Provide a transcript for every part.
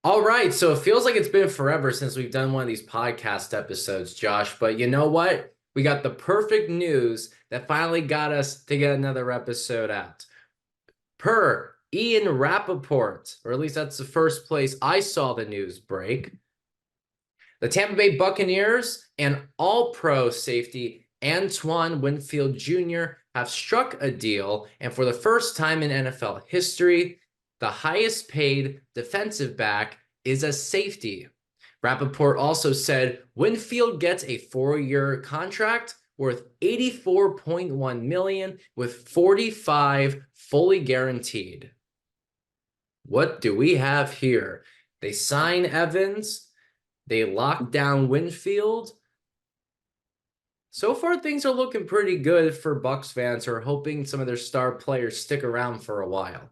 All right, so it feels like it's been forever since we've done one of these podcast episodes, Josh, but you know what? We got the perfect news that finally got us to get another episode out. Per Ian Rappaport, or at least that's the first place I saw the news break, the Tampa Bay Buccaneers and all-pro safety Antoine Winfield Jr. have struck a deal, and for the first time in NFL history, the highest paid defensive back is a safety. Rappaport also said Winfield gets a 4-year contract worth $84.1 million with 45 fully guaranteed. What do we have here? They sign Evans. They lock down Winfield. So far, things are looking pretty good for Bucks fans who are hoping some of their star players stick around for a while.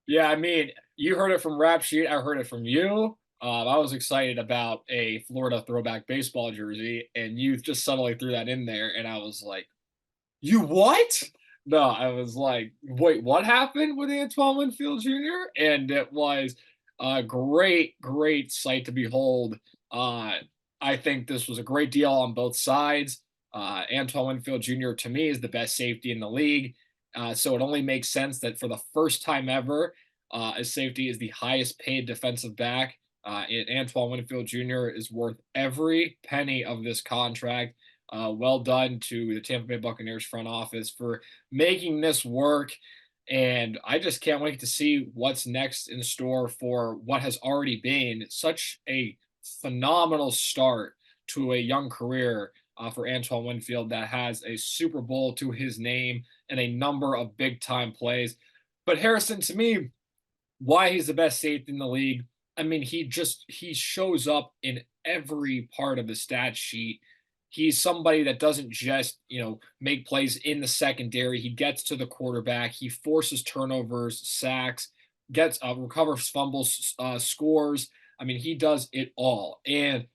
Yeah, I mean, you heard it from Rap Sheet. I heard it from you. I was excited about a Florida throwback baseball jersey, and you just subtly threw that in there, and I was like, "You what?" No, I was like, "Wait, what happened with Antoine Winfield Jr.?" And it was a great sight to behold. Uh, I think this was a great deal on both sides. Antoine Winfield Jr. to me is the best safety in the league. So it only makes sense that for the first time ever, a safety is the highest paid defensive back. And Antoine Winfield Jr. is worth every penny of this contract. Well done to the Tampa Bay Buccaneers front office for making this work. And I just can't wait to see what's next in store for what has already been such a phenomenal start to a young career for Antoine Winfield that has a Super Bowl to his name and a number of big time plays. But Harrison, to me, why he's the best safety in the league. I mean, he shows up in every part of the stat sheet. He's somebody that doesn't just, make plays in the secondary. He gets to the quarterback. He forces turnovers, sacks, gets recovers fumbles, scores. I mean, he does it all. And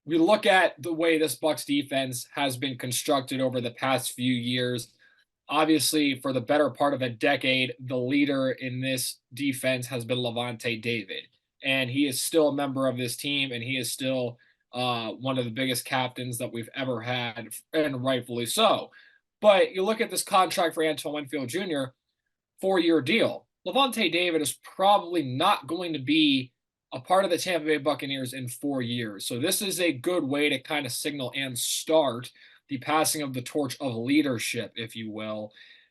we look at the way this Bucks defense has been constructed over the past few years. Obviously, for the better part of a decade, the leader in this defense has been Levante David, and he is still a member of this team, and he is still one of the biggest captains that we've ever had, and rightfully so. But you look at this contract for Antoine Winfield Jr., 4-year deal. Levante David is probably not going to be a part of the Tampa Bay Buccaneers in 4 years. So this is a good way to kind of signal and start the passing of the torch of leadership, if you will.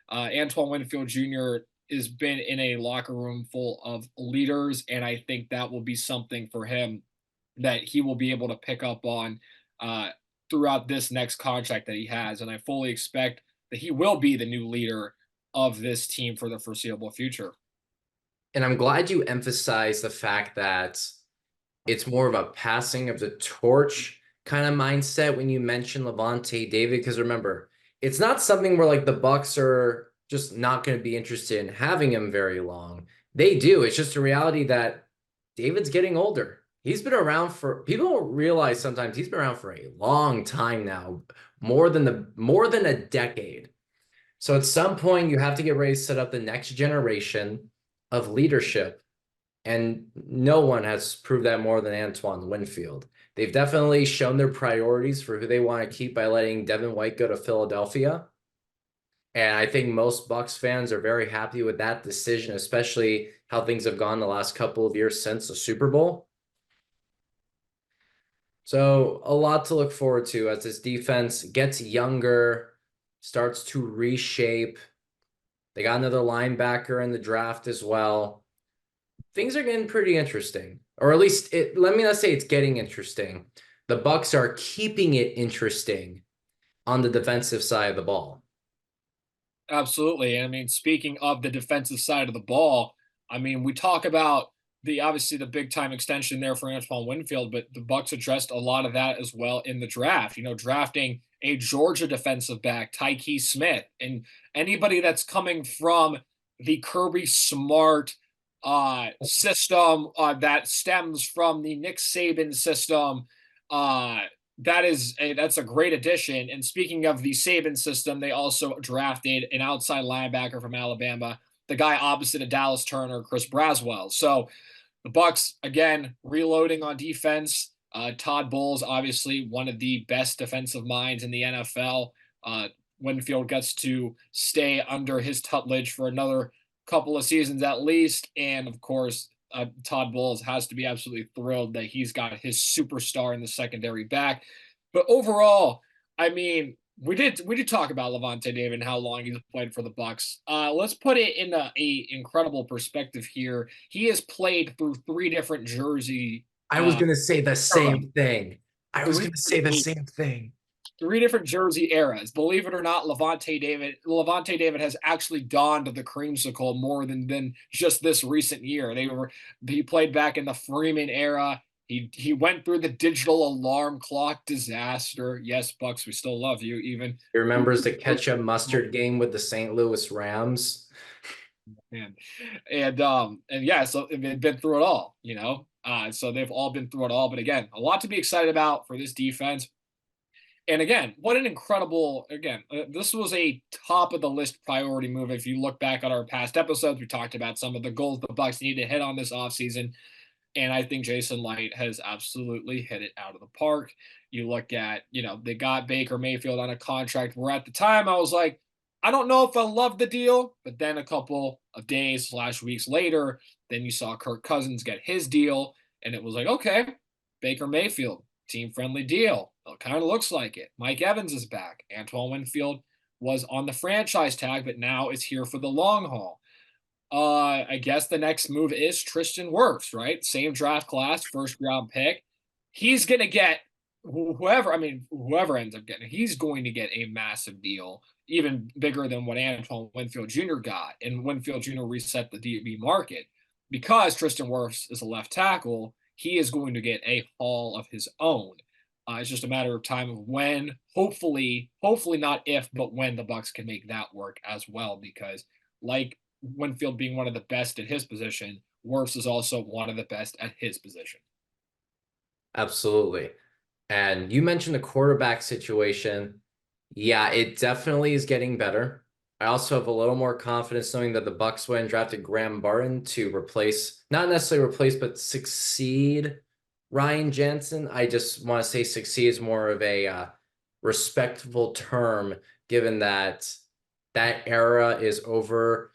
Antoine Winfield Jr. has been in a locker room full of leaders, and I think that will be something for him that he will be able to pick up on throughout this next contract that he has. And I fully expect that he will be the new leader of this team for the foreseeable future. And I'm glad you emphasized the fact that it's more of a passing of the torch kind of mindset when you mention Levante David, because remember, it's not something where like the Bucks are just not going to be interested in having him very long. They do. It's just a reality that David's getting older. He's been around for people don't realize sometimes he's been around for a long time now, more than a decade. So at some point you have to get ready to set up the next generation of leadership. And no one has proved that more than Antoine Winfield. They've definitely shown their priorities for who they want to keep by letting Devin White go to Philadelphia. And I think most Bucks fans are very happy with that decision, especially how things have gone the last couple of years since the Super Bowl. So a lot to look forward to as this defense gets younger, starts to reshape. They got another linebacker in the draft as well. Things are getting pretty interesting, or at least let me not say it's getting interesting. The Bucks are keeping it interesting on the defensive side of the ball. Absolutely. And I mean, speaking of the defensive side of the ball, I mean, we talk about the obviously the big time extension there for Antoine Winfield, but the Bucks addressed a lot of that as well in the draft. Drafting a Georgia defensive back, Tyke Smith, and anybody that's coming from the Kirby Smart system that stems from the Nick Saban system. Uh, that's a great addition. And speaking of the Saban system, they also drafted an outside linebacker from Alabama, the guy opposite of Dallas Turner, Chris Braswell. So The Bucks, again, reloading on defense. Todd Bowles, obviously one of the best defensive minds in the NFL. Winfield gets to stay under his tutelage for another couple of seasons at least. And of course, Todd Bowles has to be absolutely thrilled that he's got his superstar in the secondary back. But overall, I mean, we did talk about Levante David and how long he's played for the Bucks. Let's put it in a incredible perspective here. He has played through three different jersey, I was gonna say the era, same thing. I was three gonna say the different same thing. three different jersey eras. Believe it or not, Levante David has actually donned the creamsicle more than just this recent year. He played back in the Freeman era. He went through the digital alarm clock disaster. Yes, Bucks, we still love you. Even He remembers the ketchup mustard game with the St. Louis Rams. and yeah, so they've been through it all, you know. So they've all been through it all. But again, a lot to be excited about for this defense. And again, what an incredible, this was a top of the list priority move. If you look back at our past episodes, we talked about some of the goals the Bucks need to hit on this offseason. And I think Jason Light has absolutely hit it out of the park. You look at, they got Baker Mayfield on a contract where at the time I was like, I don't know if I love the deal. But then a couple of days/weeks later, then you saw Kirk Cousins get his deal. And it was like, okay, Baker Mayfield, team friendly deal. Well, it kind of looks like it. Mike Evans is back. Antoine Winfield was on the franchise tag, but now is here for the long haul. I guess the next move is Tristan Wirfs, right? Same draft class, first round pick. He's gonna get whoever ends up getting, he's going to get a massive deal, even bigger than what Antoine Winfield Jr. got. And Winfield Jr. reset the DB market because Tristan Wirfs is a left tackle. He is going to get a haul of his own. It's just a matter of time of when, hopefully not if, but when the Bucks can make that work as well. Because like Winfield being one of the best at his position, Wirfs is also one of the best at his position. Absolutely. And you mentioned the quarterback situation. Yeah, it definitely is getting better. I also have a little more confidence knowing that the Bucks went and drafted Graham Barton to replace, not necessarily replace, but succeed Ryan Jensen. I just want to say succeed is more of a respectful term, given that that era is over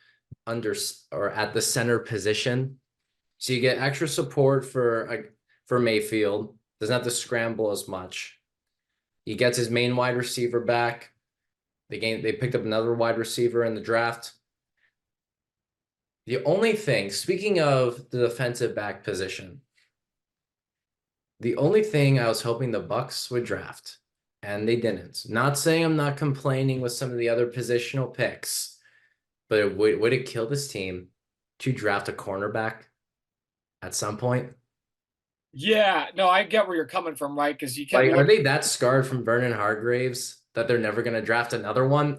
under or at the center position. So you get extra support for Mayfield. Doesn't have to scramble as much. He gets his main wide receiver back. They picked up another wide receiver in the draft. The only thing, speaking of the defensive back position, the only thing I was hoping the Bucks would draft, and they didn't. Not saying I'm not complaining with some of the other positional picks, but would it kill this team to draft a cornerback at some point? Yeah, no, I get where you're coming from, right? Because you kept Like, are looking. they that scarred from Vernon Hargraves that they're never going to draft another one?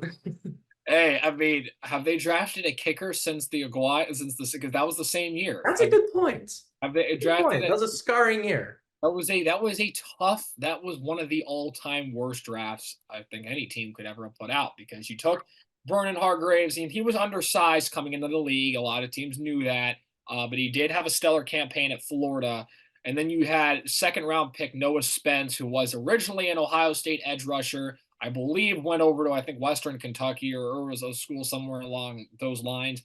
Hey, I mean, have they drafted a kicker since the Aguayo, because that was the same year? That's a good point. Have they Good drafted point. That it? was a scarring year. That was one of the all-time worst drafts I think any team could ever have put out, because you took Vernon Hargraves and he was undersized coming into the league. A lot of teams knew that, but he did have a stellar campaign at Florida. And then you had second round pick Noah Spence, who was originally an Ohio State edge rusher. I believe went over to, I think, Western Kentucky or was a school somewhere along those lines.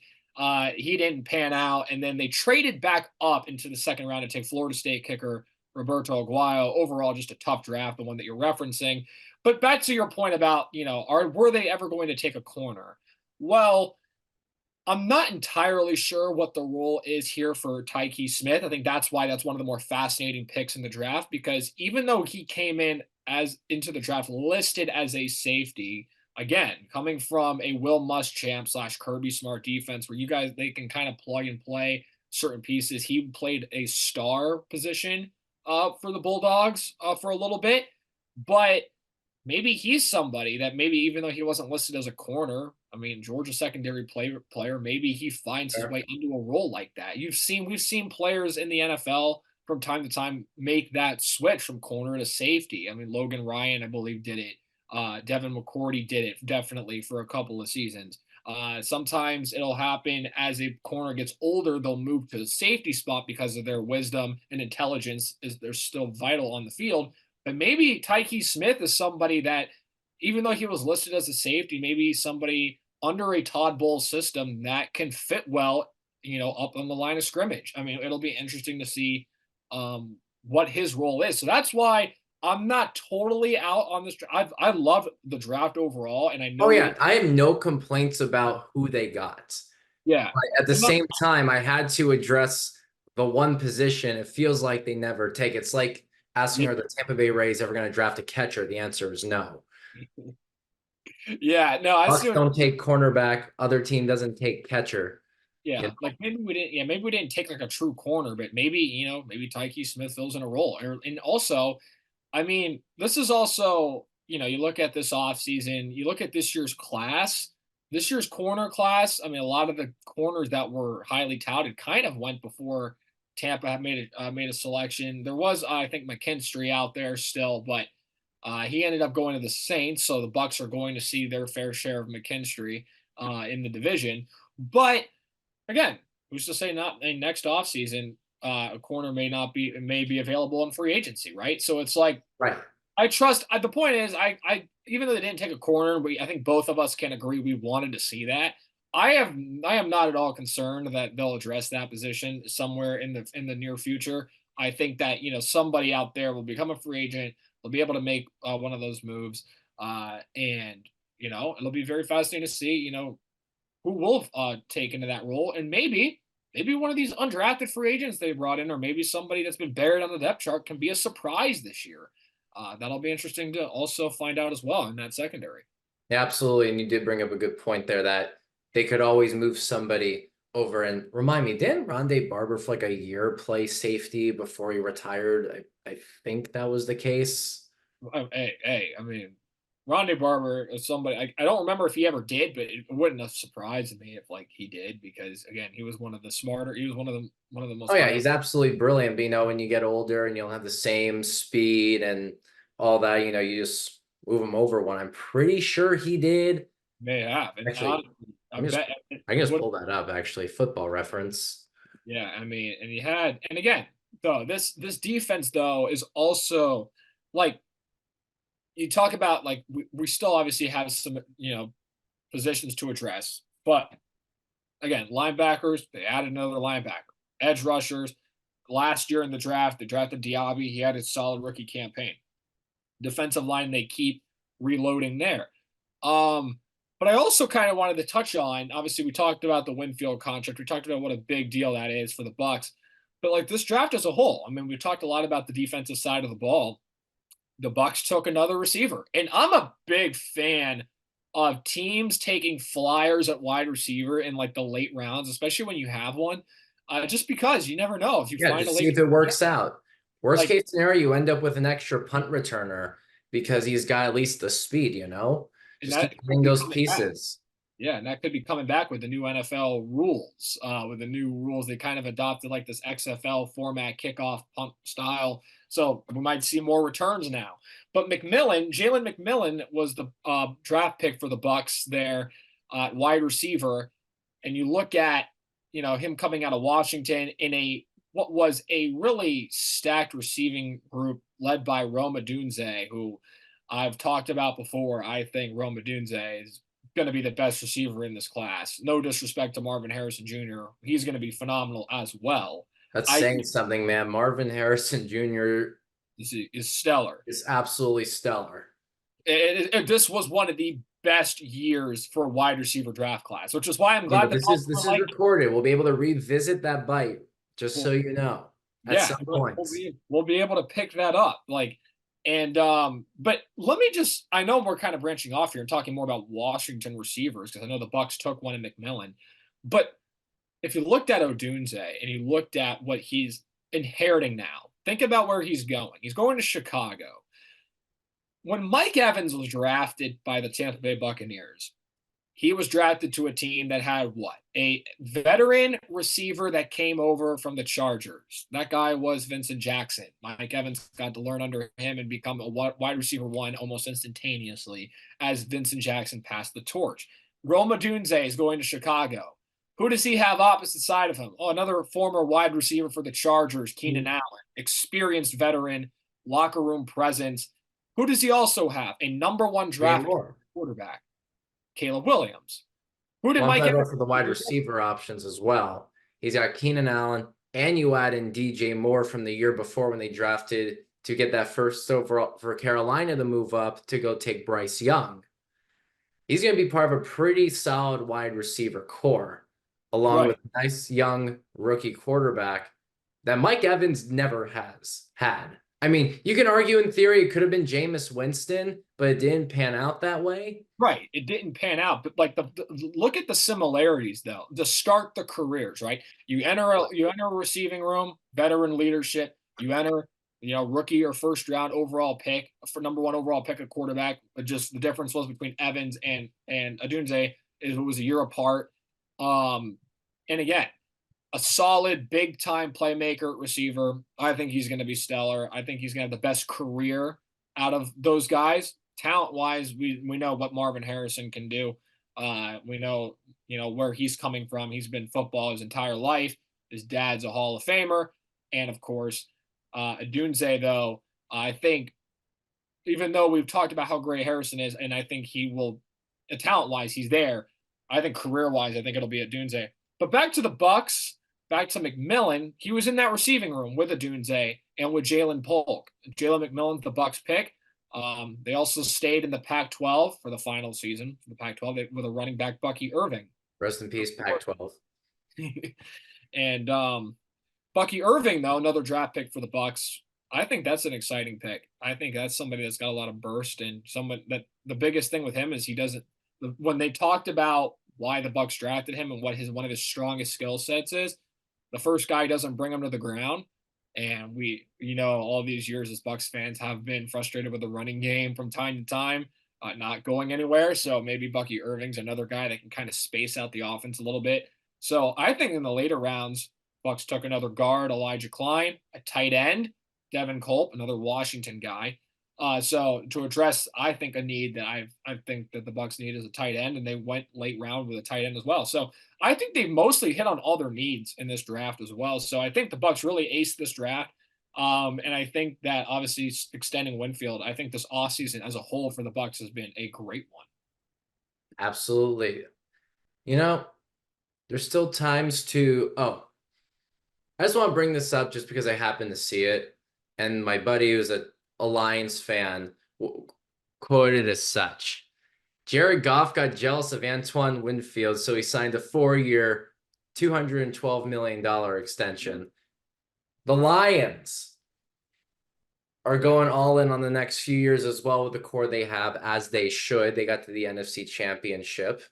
He didn't pan out, and then they traded back up into the second round to take Florida State kicker Roberto Aguayo. Overall, just a tough draft, the one that you're referencing. But back to your point about, were they ever going to take a corner? Well, I'm not entirely sure what the role is here for Tyke Smith. I think that's why that's one of the more fascinating picks in the draft, because even though he came in as into the draft listed as a safety, again, coming from a Will Muschamp / Kirby Smart defense where they can kind of plug and play certain pieces. He played a star position for the Bulldogs for a little bit, but maybe he's somebody that, maybe even though he wasn't listed as a corner, I mean, Georgia secondary player, maybe he finds his way into a role like that. We've seen players in the NFL from time to time make that switch from corner to safety. I mean, Logan Ryan, I believe, did it. Devin McCourty did it definitely for a couple of seasons. Sometimes it'll happen as a corner gets older, they'll move to the safety spot because of their wisdom and intelligence is they're still vital on the field. But maybe Tyke Smith is somebody that, even though he was listed as a safety, maybe somebody under a Todd Bowles system that can fit well, up on the line of scrimmage. I mean, it'll be interesting to see what his role is. So that's why I'm not totally out on this. I love the draft overall, and I Oh know we yeah, didn't. I have no complaints about who they got. Yeah, But at the I'm not. same time, I had to address the one position it feels like they never take. It's like asking, Yeah, are the Tampa Bay Rays ever going to draft a catcher? The answer is no. yeah, no, I see Bucks what. don't take cornerback. Other team doesn't take catcher. You Yeah, know? like maybe we didn't. Yeah, maybe we didn't take like a true corner, but maybe maybe Tyke Smith fills in a role. And also, I mean, this is also, you look at this offseason, you look at this year's class, this year's corner class. I mean, a lot of the corners that were highly touted kind of went before Tampa had made a selection. There was, I think, McKinstry out there still, but he ended up going to the Saints, so the Bucks are going to see their fair share of McKinstry in the division. But again, who's to say not in next offseason, a corner may be available in free agency, right? So it's like Right. I trust. The point is, I even though they didn't take a corner, but I think both of us can agree we wanted to see that. I am not at all concerned that they'll address that position somewhere in the near future. I think that somebody out there will become a free agent. They'll be able to make one of those moves, and it'll be very fascinating to see who will take into that role, and maybe one of these undrafted free agents they brought in, or maybe somebody that's been buried on the depth chart can be a surprise this year. That'll be interesting to also find out as well in that secondary. Yeah, absolutely. And you did bring up a good point there that they could always move somebody over. And remind me, didn't Rondé Barber for like a year play safety before he retired? I think that was the case. Hey, I mean, Rondé Barber is somebody I don't remember if he ever did, but it wouldn't have surprised me if like he did because again, he was one of the smarter. He was one of the Oh most yeah, high. he's absolutely brilliant. But when you get older and you'll have the same speed and all that, you just move him over one. I'm pretty sure he did. May have, and Actually, I I'm just bet I can it just would. pull that up actually. Football reference. Yeah, I mean, and he had, and again, though this defense though is also like you talk about like we still obviously have some positions to address, but again, linebackers they added another linebacker, edge rushers. Last year in the draft, they drafted Diaby. He had a solid rookie campaign. Defensive line they keep reloading there. Um, but I also kind of wanted to touch on. Obviously, we talked about the Winfield contract. We talked about what a big deal that is for the Bucks. But like this draft as a whole, I mean, we talked a lot about the defensive side of the ball. The Bucks took another receiver, and I'm a big fan of teams taking flyers at wide receiver in like the late rounds, especially when you have one. Just because you never know if you Yeah, find a just see late if it works out. Worst like case scenario, you end up with an extra punt returner because he's got at least the speed, and Just keep that could getting be those coming back. pieces. Yeah, and that could be coming back with the new NFL rules. With the new rules, they kind of adopted like this XFL format, kickoff punt style. So we might see more returns now. But Jalen McMillan, was the draft pick for the Bucks there, wide receiver. And you look at him coming out of Washington in a what was a really stacked receiving group led by Roma Dunze, who I've talked about before. I think Roma Dunze is going to be the best receiver in this class. No disrespect to Marvin Harrison Jr. He's going to be phenomenal as well. That's I saying think something, man. Marvin Harrison Jr. is stellar. is absolutely stellar. This was one of the best years for a wide receiver draft class, which is why I'm Yeah, glad but the this is Bucks this were is like, recorded. We'll be able to revisit that bite, just so well, you know, at yeah, some point. we'll be able to pick that up. Like, and but let me just I know we're kind of branching off here and talking more about Washington receivers because I know the Bucks took one in McMillan, but if you looked at Odunze and you looked at what he's inheriting now, think about where he's going. He's going to Chicago. When Mike Evans was drafted by the Tampa Bay Buccaneers, he was drafted to a team that had what? A veteran receiver that came over from the Chargers. That guy was Vincent Jackson. Mike Evans got to learn under him and become a wide receiver one almost instantaneously as Vincent Jackson passed the torch. Rome Odunze is going to Chicago. Who does he have opposite side of him? Oh, another former wide receiver for the Chargers, Keenan Allen, experienced veteran, locker room presence. Who does he also have? A number one DJ draft Moore. quarterback, Caleb Williams. Who did Well, I'm Mike talking Evans? about for the wide receiver options as well. He's got Keenan Allen, and you add in DJ Moore from the year before when they drafted to get that first overall for Carolina to move up to go take Bryce Young. He's going to be part of a pretty solid wide receiver core, along Right. with a nice young rookie quarterback that Mike Evans never has had. I mean, you can argue in theory it could have been Jameis Winston, but it didn't pan out that way. Right. It didn't pan out, but like look at the similarities though. To start the careers, right? You enter a receiving room, veteran leadership. You enter, rookie or first round overall pick for number one overall pick at quarterback. But just the difference was between Evans and Adunze is it was a year apart. And again, a solid big time playmaker receiver. I think he's going to be stellar. I think he's going to have the best career out of those guys. Talent wise, we know what Marvin Harrison can do. We know where he's coming from. He's been football his entire life. His dad's a Hall of Famer, and of course, Adunze. Though I think, even though we've talked about how great Harrison is, and I think he will, talent wise, he's there. I think career wise, I think it'll be Adunze. But back to the Bucks, back to McMillan. He was in that receiving room with Adunze and with Jalen Polk. Jalen McMillan's the Bucks pick. They also stayed in the Pac-12 for the final season for the Pac-12 with a running back, Bucky Irving. Rest in peace, Pac-12. And Bucky Irving, though, another draft pick for the Bucks. I think that's an exciting pick. I think that's somebody that's got a lot of burst, and someone that the biggest thing with him is he doesn't. When they talked about why the Bucks drafted him and what one of his strongest skill sets is, the first guy doesn't bring him to the ground. And we, all these years as Bucks fans have been frustrated with the running game from time to time, not going anywhere. So maybe Bucky Irving's another guy that can kind of space out the offense a little bit. So I think in the later rounds, Bucks took another guard, Elijah Klein, a tight end, Devin Culp, another Washington guy. So to address, I think a need that I think that the Bucks need is a tight end, and they went late round with a tight end as well. So I think they mostly hit on all their needs in this draft as well. So I think the Bucks really aced this draft. And I think that obviously extending Winfield, I think this offseason as a whole for the Bucks has been a great one. Absolutely. There's still times to I just want to bring this up just because I happen to see it. And my buddy who's a Lions fan quoted as such. Jared Goff got jealous of Antoine Winfield, so he signed a 4-year, $212 million extension. The Lions are going all in on the next few years as well with the core they have, as they should. They got to the NFC Championship.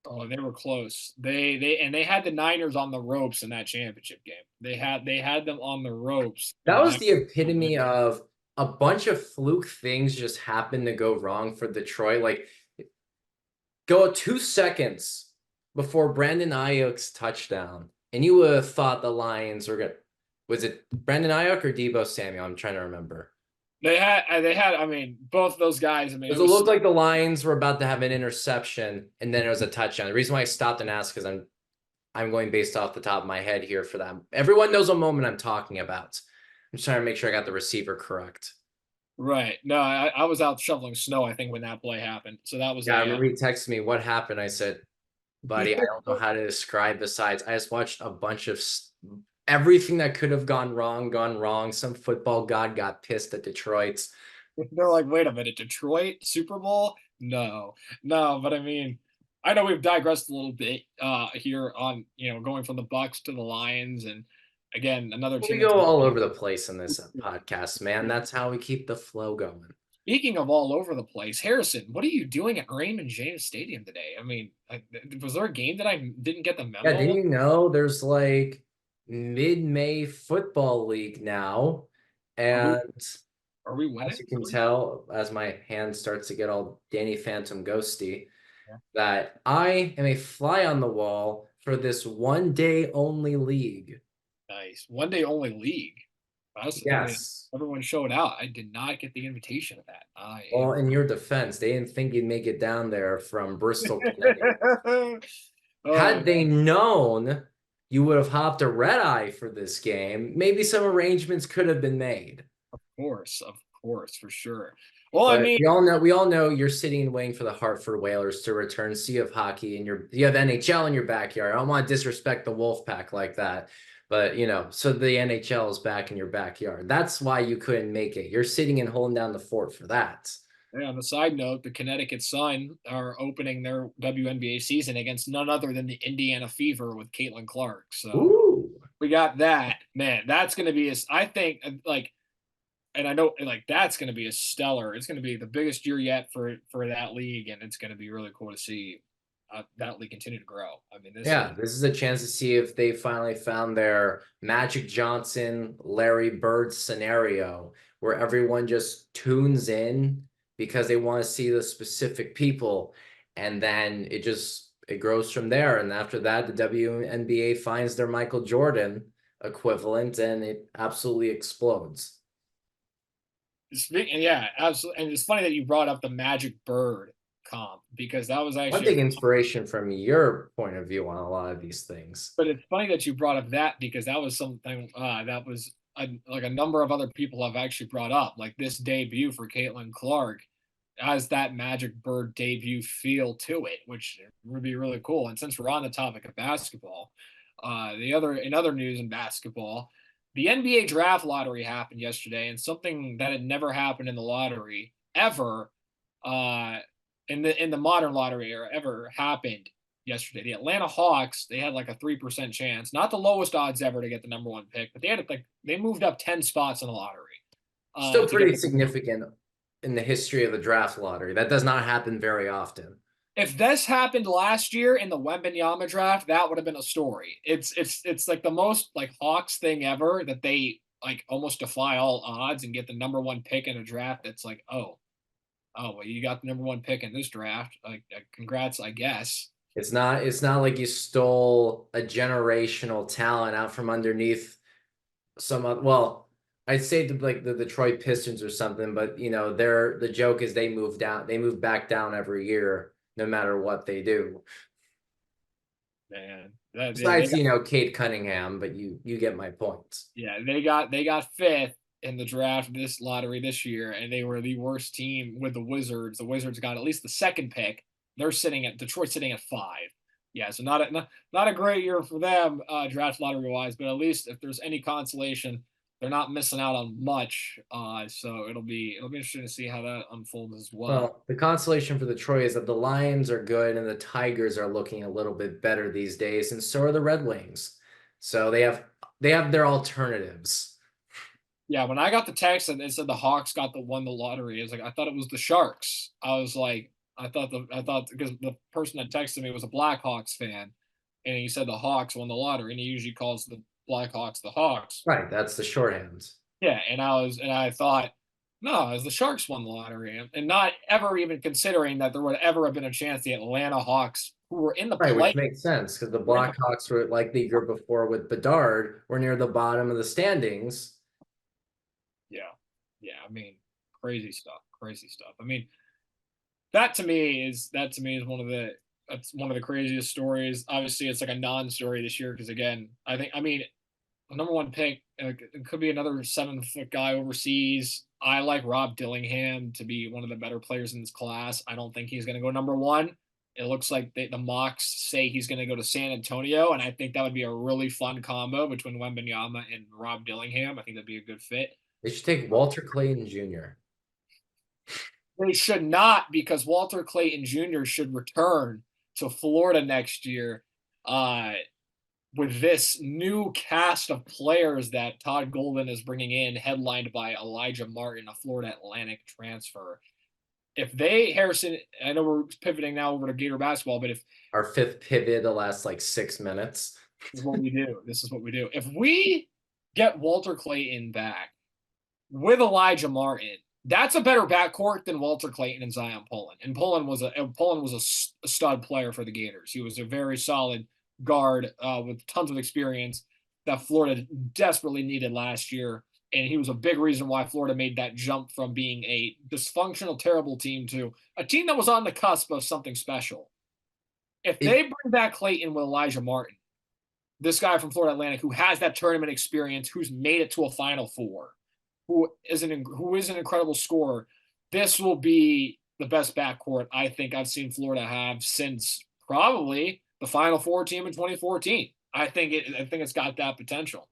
Oh, they were close. They had the Niners on the ropes in that championship game. They had them on the ropes. That was the epitome of a bunch of fluke things just happened to go wrong for Detroit. Like, go 2 seconds before Brandon Ayuk's touchdown, and you would have thought the Lions were good. Was it Brandon Ayuk or Deebo Samuel? I'm trying to remember. They had. I mean, both those guys. I mean, It looked like the Lions were about to have an interception, and then it was a touchdown. The reason why I stopped and asked because I'm going based off the top of my head here for that. Everyone knows what moment I'm talking about. I'm just trying to make sure I got the receiver correct. Right. No, I was out shoveling snow, I think, when that play happened. So that was I remember he texted me, what happened? I said, buddy, I don't know how to describe besides I just watched a bunch of everything that could have gone wrong. Some football god got pissed at Detroit's. They're like, wait a minute, Detroit Super Bowl? No, but I mean, I know we've digressed a little bit here on going from the Bucks to the Lions, and again another team. We go all over the place in this podcast, man. That's how we keep the flow going. Speaking of all over the place, Harrison, what are you doing at Raymond James Stadium today? I mean, was there a game that I didn't get the memo? Yeah, didn't you know there's like mid-May football league now, and are we winning? as you can tell, as my hand starts to get all Danny Phantom ghosty, that I am a fly on the wall for this one day only league. Nice. One day only league. I mean, Yes. everyone showed out. I did not get the invitation of that. I Well, am. in your defense, they didn't think you'd make it down there from Bristol, Connecticut. Oh, Had they known you would have hopped a red eye for this game, maybe some arrangements could have been made. of course, for sure. Well, I But mean, we all know you're sitting and waiting for the Hartford Whalers to return. So you have hockey and you have NHL in your backyard. I don't want to disrespect the Wolfpack like that. But so the NHL is back in your backyard. That's why you couldn't make it. You're sitting and holding down the fort for that. on the side note, the Connecticut Sun are opening their WNBA season against none other than the Indiana Fever with Caitlin Clark. So Ooh. we got that. Man, that's going to be, I think, like, and I know, like, that's going to be a stellar. It's going to be the biggest year yet for that league, and it's going to be really cool to see that league continue to grow. I mean, this Yeah, is this is a chance to see if they finally found their Magic Johnson, Larry Bird scenario where everyone just tunes in because they want to see the specific people. And then it grows from there. And after that, the WNBA finds their Michael Jordan equivalent and it absolutely explodes. speaking, yeah, absolutely. And it's funny that you brought up the Magic Bird comp because that was One actually big inspiration from your point of view on a lot of these things. but it's funny that you brought up that because that was something that was like a number of other people have actually brought up, like this debut for Caitlin Clark has that Magic Bird debut feel to it, which would be really cool. And since we're on the topic of basketball, in other news in basketball, the NBA draft lottery happened yesterday, and something that had never happened in the lottery ever, uh, in the modern lottery or ever happened yesterday. The Atlanta Hawks, they had like a 3% chance, not the lowest odds ever to get the number one pick, but they moved up 10 spots in the lottery Still to get pretty the number one. significant in the history of the draft lottery. That does not happen very often. If this happened last year in the Wembanyama draft, that would have been a story. It's like the most like Hawks thing ever that they like almost defy all odds and get the number one pick in a draft. That's like, well, you got the number one pick in this draft. Like, congrats, I guess. It's not like you stole a generational talent out from underneath well, I'd say like the Detroit Pistons or something, but the joke is they move back down every year, no matter what they do. Man, they Besides, Kate Cunningham, but you get my point. yeah, they got fifth in the draft this lottery this year, and they were the worst team with the Wizards. The Wizards got at least the second pick. They're sitting at Detroit sitting at 5. Yeah, so not a great year for them draft lottery wise, but at least if there's any consolation, they're not missing out on much. So it'll be interesting to see how that unfolds as well. Well, the consolation for the Troy is that the Lions are good and the Tigers are looking a little bit better these days, and so are the Red Wings. So they have their alternatives. Yeah, when I got the text and it said the Hawks won the lottery, I thought it was the Sharks. I was like, I thought because the person that texted me was a Blackhawks fan, and he said the Hawks won the lottery, and he usually calls the Blackhawks the Hawks. Right, that's the shorthand. Yeah, and I thought, no, it was the Sharks won the lottery, and not ever even considering that there would ever have been a chance the Atlanta Hawks, who were in the Right, play, which makes sense because the were in the Blackhawks were like the year before with Bedard, were near the bottom of the standings. yeah, yeah. I mean, crazy stuff, crazy stuff. I mean, that to me is one of the craziest stories. Obviously, it's like a non-story this year because again, I mean, the number one pick it could be another 7 foot guy overseas. I like Rob Dillingham to be one of the better players in this class. I don't think he's going to go number one. It looks like the mocks say he's going to go to San Antonio, and I think that would be a really fun combo between Wembanyama and Rob Dillingham. I think that'd be a good fit. They should take Walter Clayton Jr. They should not, because Walter Clayton Jr. should return to Florida next year with this new cast of players that Todd Golden is bringing in, headlined by Elijah Martin, a Florida Atlantic transfer. If they, Harrison, I know we're pivoting now over to Gator basketball, but if Our fifth pivot the last like 6 minutes. this is what we do, this is what we do. If we get Walter Clayton back with Elijah Martin, that's a better backcourt than Walter Clayton and Zion Pullen. And Pullen was a stud player for the Gators. He was a very solid guard with tons of experience that Florida desperately needed last year. and he was a big reason why Florida made that jump from being a dysfunctional, terrible team to a team that was on the cusp of something special. If It, they bring back Clayton with Elijah Martin, this guy from Florida Atlantic who has that tournament experience, who's made it to a Final Four, who is an incredible scorer, this will be the best backcourt I think I've seen Florida have since probably the Final Four team in 2014. I think it's got that potential.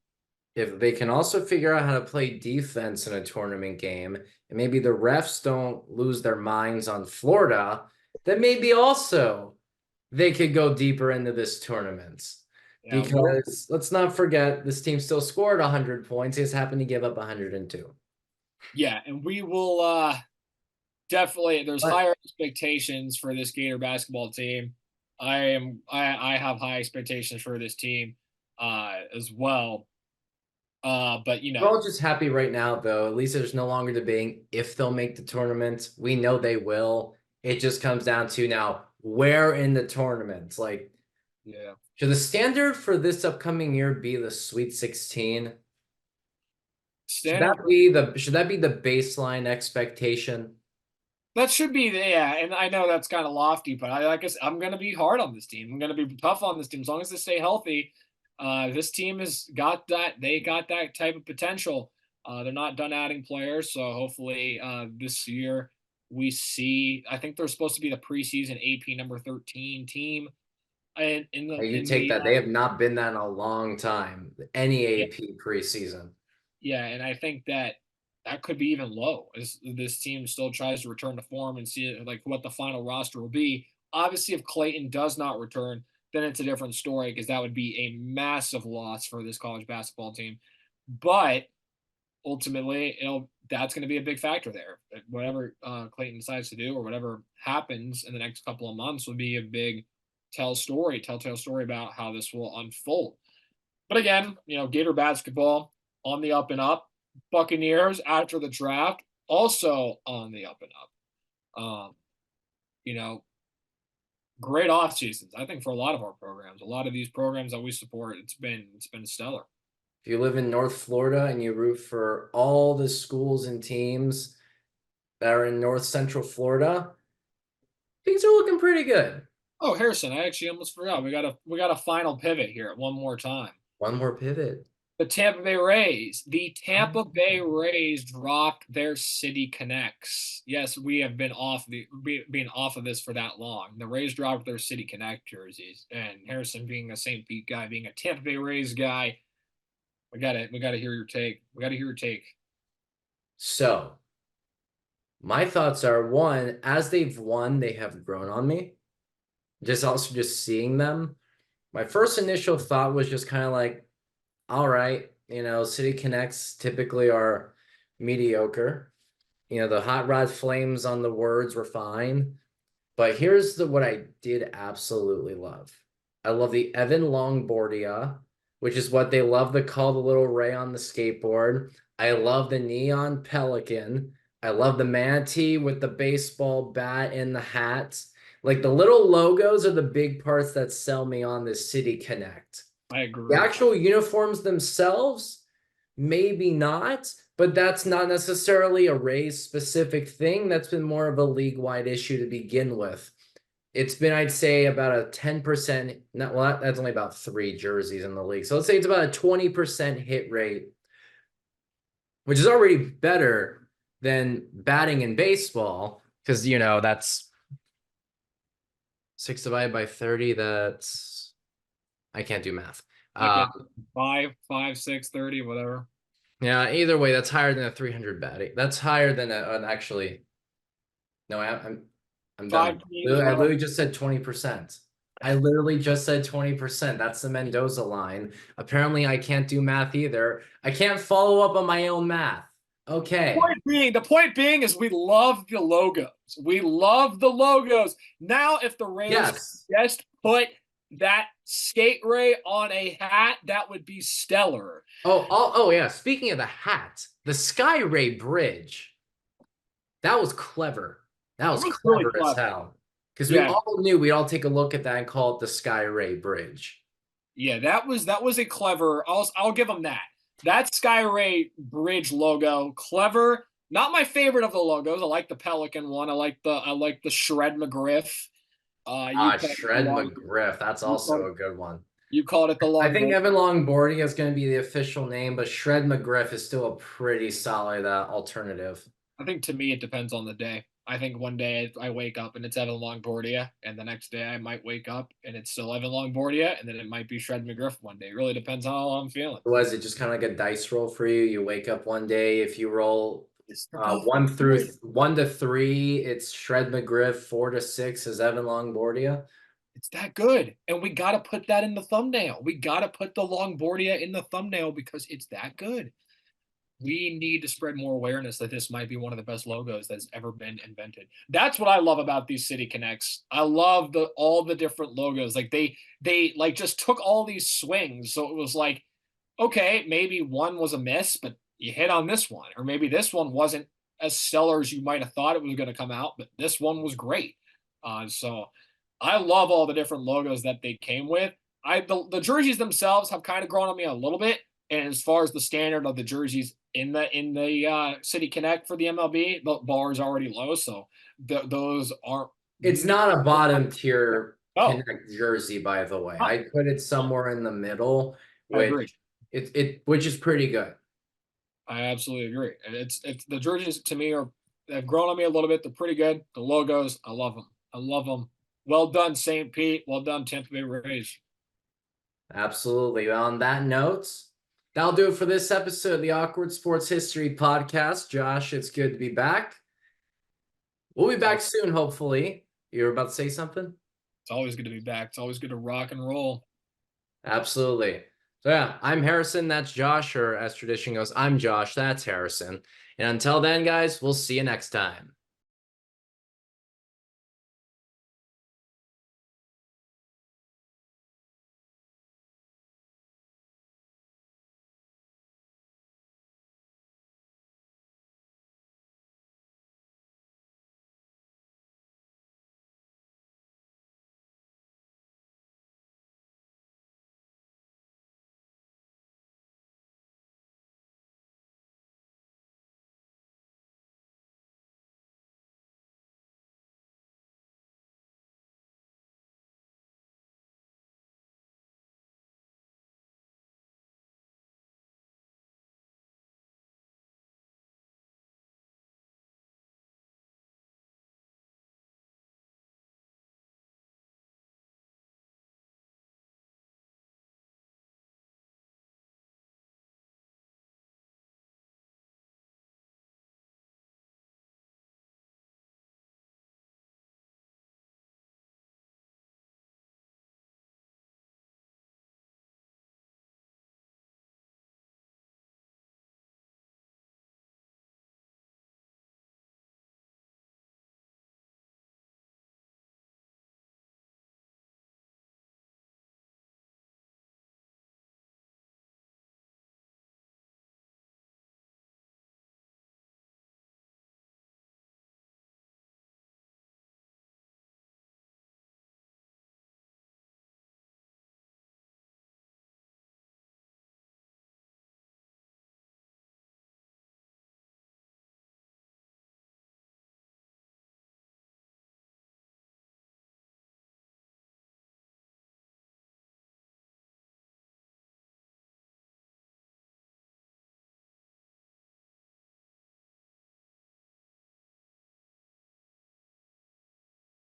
if they can also figure out how to play defense in a tournament game, and maybe the refs don't lose their minds on Florida, then maybe also they could go deeper into this tournament. Yeah, Because let's not forget, this team still scored 100 points. They just happened to give up 102. yeah, and we will definitely. There's But higher expectations for this Gator basketball team. I have high expectations for this team as well. But we're all just happy right now, though. At least there's no longer debating if they'll make the tournament. We know they will. It just comes down to now where in the tournament. Like, yeah, should the standard for this upcoming year be the Sweet 16? standard. Should that be the baseline expectation? That should be yeah, and I know that's kind of lofty, but I'm going to be hard on this team. I'm going to be tough on this team as long as they stay healthy. This team has got that. They got that type of potential. They're not done adding players, so hopefully this year we see. I think they're supposed to be the preseason AP number 13 team, and You in take the that. They have not been that in a long time. Any yeah, AP preseason. yeah, and I think that that could be even low as this team still tries to return to form and see like what the final roster will be. Obviously, if Clayton does not return, then it's a different story because that would be a massive loss for this college basketball team. But ultimately, that's going to be a big factor there. Whatever Clayton decides to do or whatever happens in the next couple of months will be a big telltale story about how this will unfold. But again, Gator basketball on the up and up. Buccaneers after the draft also on the up and up. You know, great off seasons. I think for a lot of our programs, a lot of these programs that we support, it's been stellar. If you live in North Florida and you root for all the schools and teams that are in North Central Florida, things are looking pretty good. Oh, Harrison, I actually almost forgot. We got a final pivot here one more time. One more pivot. The Tampa Bay Rays. The Tampa Oh. Bay Rays dropped their City Connects. Yes, we have been being off of this for that long. The Rays dropped their City Connect jerseys, and Harrison, being a St. Pete guy, being a Tampa Bay Rays guy, we gotta hear your take. We gotta hear your take. So, my thoughts are one, as they've won, they have grown on me. Just seeing them. My first initial thought was just kind of like, all right, City Connects typically are mediocre. The hot rod flames on the words were fine. But here's what I did absolutely love. I love the Evan Longboardia, which is what they love to call the little ray on the skateboard. I love the neon pelican. I love the manatee with the baseball bat and the hats. Like the little logos are the big parts that sell me on this City Connect. I The agree. actual uniforms themselves, maybe not, but that's not necessarily a Rays specific thing. That's been more of a league-wide issue to begin with. It's been, I'd say, about a 10%, that's only about 3 jerseys in the league. So let's say it's about a 20% hit rate, which is already better than batting in baseball, because, that's 6 divided by 30, that's, I can't do math. Like a 5, 6, 30, whatever. Yeah, either way, that's higher than a 300 batting. That's higher than an actually. No, I'm done. 5 teams, I whatever. literally just said 20%. I literally just said 20%. That's the Mendoza line. Apparently, I can't do math either. I can't follow up on my own math. Okay. The point being is we love the logos. We love the logos. Now, if the Rays Yes. just put that skate ray on a hat, that would be stellar. Oh yeah. Speaking of the hat, the Sky Ray Bridge. That was clever. That was Really clever as clever. hell. Because we Yeah, all knew we'd all take a look at that and call it the Sky Ray Bridge. yeah, that was a clever. I'll give them that. That Skyway Bridge logo, clever. Not my favorite of the logos. I like the Pelican one. I like the Shred McGriff. You called it the Shred long. McGriff. That's You called also it. a good one. You called it the I think longboard. Evan Longoria is going to be the official name, but Shred McGriff is still a pretty solid alternative. I think to me it depends on the day. I think one day I wake up and it's Evan Longoria, and the next day I might wake up and it's still Evan Longoria, and then it might be Shred McGriff one day. It really depends on how I'm feeling. Was it just kind of like a dice roll for you? You wake up one day, if you roll They're both one through good. 1 to 3, it's Shred McGriff. 4 to 6 is Evan Longoria. It's that good. And we got to put that in the thumbnail. We got to put the Longboardia in the thumbnail because it's that good. We need to spread more awareness that this might be one of the best logos that's ever been invented. That's what I love about these City Connects. I love all the different logos. Like they like just took all these swings. So it was like, okay, maybe one was a miss, but you hit on this one. Or maybe this one wasn't as stellar as you might have thought it was going to come out, but this one was great. So I love all the different logos that they came with. The jerseys themselves have kind of grown on me a little bit. And as far as the standard of the jerseys in the City Connect for the MLB, the bar is already low, so those aren't. It's not a bottom tier Oh, Connect jersey, by the way. I put it somewhere in the middle, I agree. which is pretty good. I absolutely agree. And it's the jerseys to me have grown on me a little bit. They're pretty good. The logos, I love them. I love them. Well done, St. Pete. Well done, Tampa Bay Rays. Absolutely. On that note, that'll do it for this episode of the Awkward Sports History Podcast. Josh, it's good to be back. We'll be back soon, hopefully. You're about to say something? It's always good to be back. It's always good to rock and roll. Absolutely. So yeah, I'm Harrison. That's Josh, or as tradition goes, I'm Josh. That's Harrison. And until then, guys, we'll see you next time.